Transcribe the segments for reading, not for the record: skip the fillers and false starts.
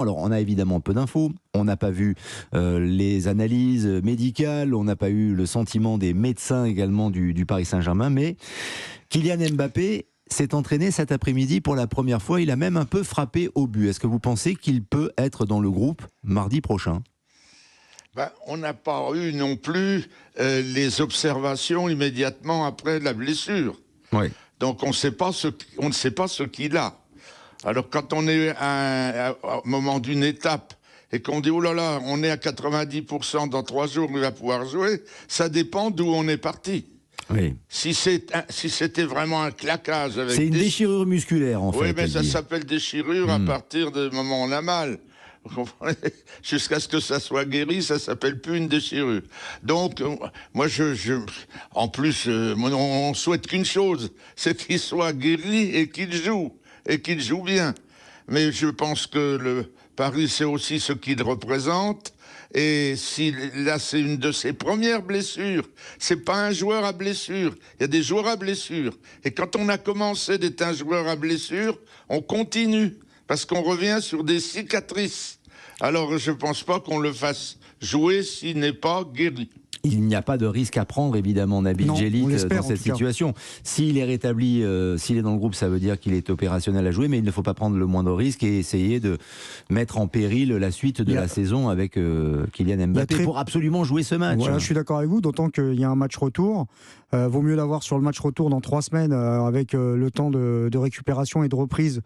Alors, on a évidemment peu d'infos, on n'a pas vu les analyses médicales, on n'a pas eu le sentiment des médecins également du Paris Saint-Germain, mais Kylian Mbappé s'est entraîné cet après-midi pour la première fois, il a même un peu frappé au but. Est-ce que vous pensez qu'il peut être dans le groupe mardi prochain ? On n'a pas eu non plus les observations immédiatement après la blessure. Oui. Donc on ne sait pas ce qu'il a. Alors quand on est au moment d'une étape et qu'on dit « Oh là là, on est à 90%, dans 3 jours, il va pouvoir jouer », ça dépend d'où on est parti. Oui. Si c'était vraiment un claquage avec... C'est une déchirure musculaire, en fait. Oui, mais ça s'appelle déchirure à partir du moment où on a mal. Vous comprenez ? Jusqu'à ce que ça soit guéri, ça s'appelle plus une déchirure. Donc, moi, en plus, on souhaite qu'une chose, c'est qu'il soit guéri et qu'il joue bien. Mais je pense que le Paris, c'est aussi ce qu'il représente. Et si là, c'est une de ses premières blessures, c'est pas un joueur à blessure. Il y a des joueurs à blessure. Et quand on a commencé d'être un joueur à blessure, on continue. Parce qu'on revient sur des cicatrices. Alors, je pense pas qu'on le fasse jouer s'il n'est pas guéri. Il n'y a pas de risque à prendre, évidemment, Nabil Djellit, dans cette situation. S'il est rétabli, s'il est dans le groupe, ça veut dire qu'il est opérationnel à jouer, mais il ne faut pas prendre le moindre risque et essayer de mettre en péril la suite de la saison avec Kylian Mbappé pour absolument jouer ce match. Voilà, je suis d'accord avec vous, d'autant qu'il y a un match retour. Vaut mieux l'avoir sur le match retour dans 3 semaines avec le temps de récupération et de reprise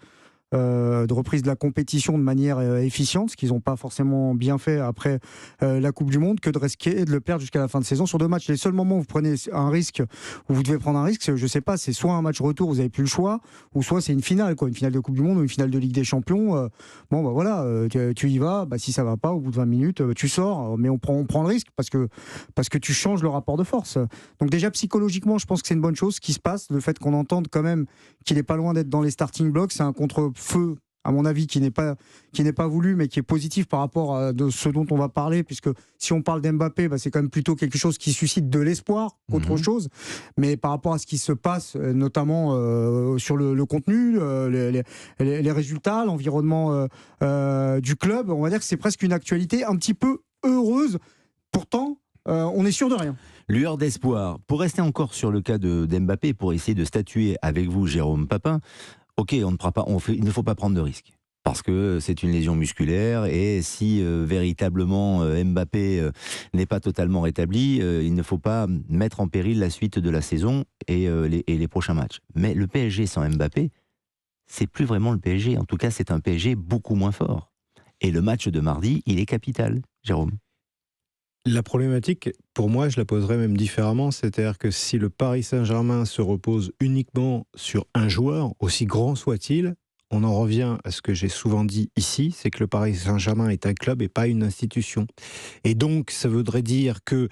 de la compétition de manière efficiente, ce qu'ils n'ont pas forcément bien fait après la Coupe du Monde, que de risquer et de le perdre jusqu'à la fin de saison sur 2 matchs. Les seuls moments où vous prenez un risque, où vous devez prendre un risque, je sais pas, c'est soit un match retour, vous n'avez plus le choix, ou soit c'est une finale de Coupe du Monde ou une finale de Ligue des Champions. Tu y vas, si ça va pas, au bout de 20 minutes, tu sors, mais on prend le risque parce que tu changes le rapport de force. Donc déjà psychologiquement, je pense que c'est une bonne chose ce qui se passe, le fait qu'on entende quand même qu'il n'est pas loin d'être dans les starting blocks, c'est un contre-feu, à mon avis, qui n'est pas voulu, mais qui est positif par rapport à de ce dont on va parler, puisque si on parle d'Mbappé, c'est quand même plutôt quelque chose qui suscite de l'espoir qu'autre chose. Mais par rapport à ce qui se passe, notamment sur le contenu, les résultats, l'environnement du club, on va dire que c'est presque une actualité un petit peu heureuse. Pourtant, on est sûr de rien. Lueur d'espoir. Pour rester encore sur le cas d'Mbappé, pour essayer de statuer avec vous, Jérôme Papin, ok, il ne faut pas prendre de risques. Parce que c'est une lésion musculaire et si véritablement Mbappé n'est pas totalement rétabli, il ne faut pas mettre en péril la suite de la saison et les prochains matchs. Mais le PSG sans Mbappé, c'est plus vraiment le PSG. En tout cas, c'est un PSG beaucoup moins fort. Et le match de mardi, il est capital, Jérôme. La problématique, pour moi, je la poserais même différemment, c'est-à-dire que si le Paris Saint-Germain se repose uniquement sur un joueur, aussi grand soit-il, on en revient à ce que j'ai souvent dit ici, c'est que le Paris Saint-Germain est un club et pas une institution. Et donc, ça voudrait dire que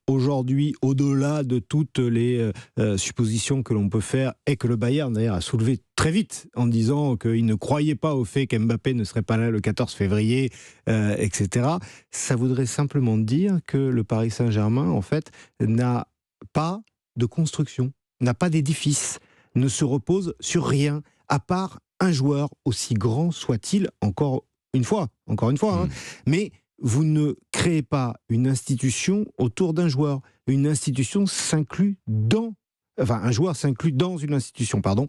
aujourd'hui, au-delà de toutes les suppositions que l'on peut faire, et que le Bayern d'ailleurs a soulevé très vite en disant qu'il ne croyait pas au fait qu'Mbappé ne serait pas là le 14 février, etc. Ça voudrait simplement dire que le Paris Saint-Germain, en fait, n'a pas de construction, n'a pas d'édifice, ne se repose sur rien, à part un joueur, aussi grand soit-il, encore une fois, mais vous ne créez pas une institution autour d'un joueur. Une institution s'inclut dans... Enfin, un joueur s'inclut dans une institution, pardon.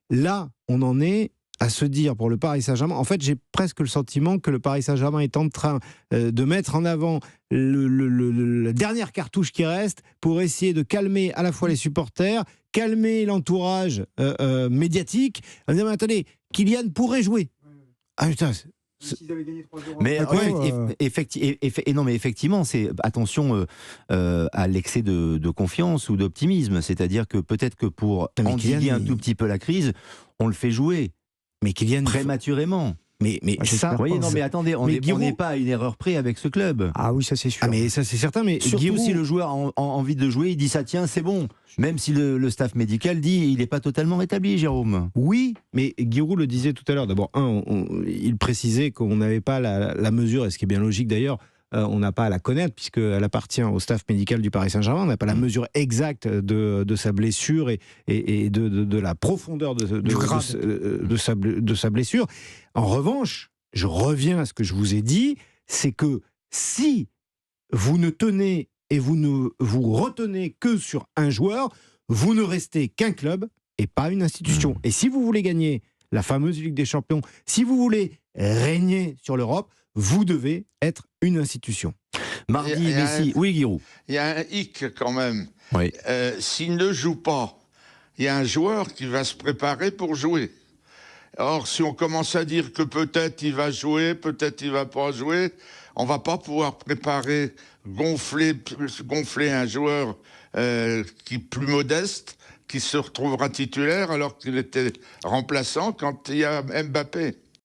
Là, on en est à se dire pour le Paris Saint-Germain, en fait, j'ai presque le sentiment que le Paris Saint-Germain est en train de mettre en avant la dernière cartouche qui reste pour essayer de calmer à la fois les supporters, calmer l'entourage médiatique, en disant, mais attendez, Kylian pourrait jouer. Ah putain, mais effectivement, c'est attention à l'excès de confiance ou d'optimisme. C'est-à-dire que peut-être que pour endiguer un tout petit peu la crise, on le fait jouer, mais Kylian prématurément. Mais ça, voyez, non mais attendez, on n'est pas à une erreur près avec ce club. Ah oui, ça c'est sûr. Ah mais ça c'est certain. Mais surtout Giroud, si le joueur a envie de jouer, il dit ça, tiens, c'est bon. Même si le staff médical dit il n'est pas totalement rétabli, Jérôme. Oui, mais Giroud le disait tout à l'heure. D'abord, il précisait qu'on n'avait pas la mesure, et ce qui est bien logique d'ailleurs. On n'a pas à la connaître puisqu'elle appartient au staff médical du Paris Saint-Germain. On n'a pas la mesure exacte de sa blessure et de la profondeur de sa blessure. En revanche, je reviens à ce que je vous ai dit, c'est que si vous ne tenez et vous ne vous retenez que sur un joueur, vous ne restez qu'un club et pas une institution. Et si vous voulez gagner la fameuse Ligue des Champions, si vous voulez régner sur l'Europe, vous devez être une institution. Mardi, Messi. Oui, Giroud. Il y a un hic quand même. Oui. S'il ne joue pas, il y a un joueur qui va se préparer pour jouer. Or, si on commence à dire que peut-être il va jouer, peut-être il va pas jouer, on va pas pouvoir préparer, gonfler un joueur qui est plus modeste, qui se retrouvera titulaire alors qu'il était remplaçant quand il y a Mbappé.